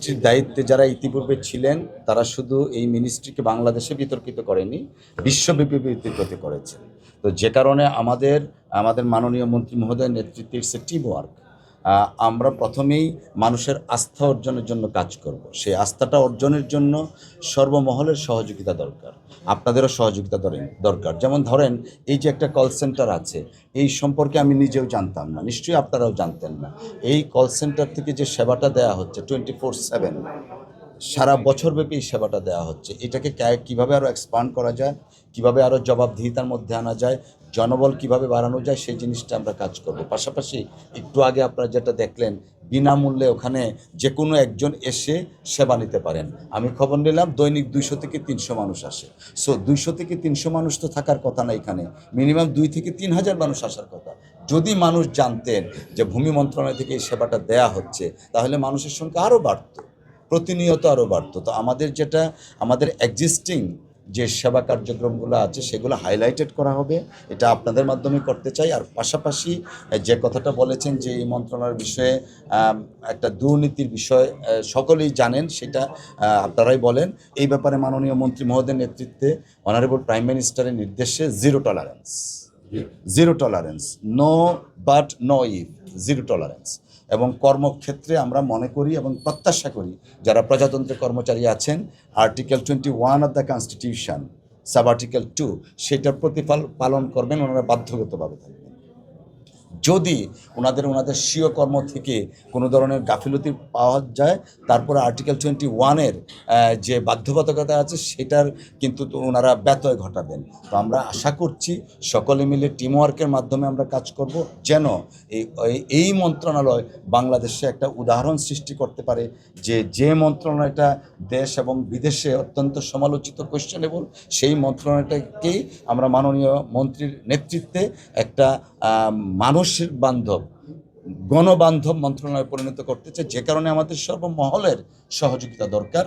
মিনিস্ট্রির দায়িত্বে যারা ইতিপূর্বে ছিলেন তারা শুধু এই মিনিস্ট্রিকে বাংলাদেশে বিতর্কিত করেনি, বিশ্বব্যাপী বিতর্কিত করেছেন। তো যে কারণে আমাদের আমাদের মাননীয় মন্ত্রী মহোদয়ের নেতৃত্বে ইটস এ টিম ওয়ার্ক। আমরা প্রথমেই মানুষের আস্থা অর্জনের জন্য কাজ করব। সেই আস্থাটা অর্জনের জন্য সর্বমহলের সহযোগিতা দরকার, আপনাদেরও সহযোগিতা দরকার। যেমন ধরেন, এই যে একটা কল সেন্টার আছে, এই সম্পর্কে আমি নিজেও জানতাম না, নিশ্চয়ই আপনারাও জানতেন না। এই কল সেন্টার থেকে যে সেবাটা দেওয়া হচ্ছে 24/7, সারা বছরব্যাপী এই সেবাটা দেওয়া হচ্ছে, এটাকে কীভাবে আরও এক্সপান্ড করা যায়, কীভাবে আরও জবাবদিহিতার মধ্যে আনা যায়, জনবল কিভাবে বাড়ানো যায়, সেই জিনিসটা আমরা কাজ করব। পাশাপাশি একটু আগে আপনারা যেটা দেখলেন, বিনামূল্যে ওখানে যে কোনো একজন এসে সেবা নিতে পারেন। আমি খবর নিলাম দৈনিক 200 থেকে 300 মানুষ আসে। সো 200 থেকে 300 মানুষ তো থাকার কথা না, এখানে মিনিমাম 2 থেকে 3 হাজার মানুষ আসার কথা। যদি মানুষ জানতেন যে ভূমি মন্ত্রণালয় থেকে এই সেবাটা দেয়া হচ্ছে, তাহলে মানুষের সংখ্যা আরও বাড়ত, প্রতিনিয়ত আরও বাড়ত। তো আমাদের এক্সিস্টিং যে সেবা কার্যক্রমগুলো আছে সেগুলো হাইলাইটেড করা হবে, এটা আপনাদের মাধ্যমে করতে চাই। আর পাশাপাশি যে কথাটা বলেছেন যে এই মন্ত্রণালয়ের বিষয়ে একটা দুর্নীতির বিষয় সকলেই জানেন, সেটা আপনারাই বলেন। এই ব্যাপারে মাননীয় মন্ত্রী মহোদয়ের নেতৃত্বে অনারেবল প্রাইম মিনিস্টারের নির্দেশে zero tolerance, no but no if, zero tolerance. এবং কর্মক্ষেত্রে আমরা মনে করি এবং প্রত্যাশা করি যারা প্রজাতন্ত্রের কর্মচারী আছেন, article 21 of the constitution, sub article 2, সেটার পালন করবেন, ওনারা বাধ্যগতভাবে থাকবেন। যদি ওনাদের স্বীয় কর্ম থেকে কোনো ধরনের গাফিলতি পাওয়া যায়, তারপরে আর্টিকেল 21-এর যে বাধ্যবাধকতা আছে সেটার কিন্তু ওনারা ব্যত্যয় ঘটাবেন। তো আমরা আশা করছি সকলে মিলে টিমওয়ার্কের মাধ্যমে আমরা কাজ করব, যেন এই মন্ত্রণালয় বাংলাদেশে একটা উদাহরণ সৃষ্টি করতে পারে, যে মন্ত্রণালয়টা দেশ এবং বিদেশে অত্যন্ত সমালোচিত, কোয়েশ্চেনেবল, সেই মন্ত্রণালয়টাকেই আমরা মাননীয় মন্ত্রীর নেতৃত্বে একটা মানুষের বান্ধব, গণবান্ধব মন্ত্রণালয়ে পরিণত করতে চাই। যে কারণে আমাদের সর্বমহলের সহযোগিতা দরকার।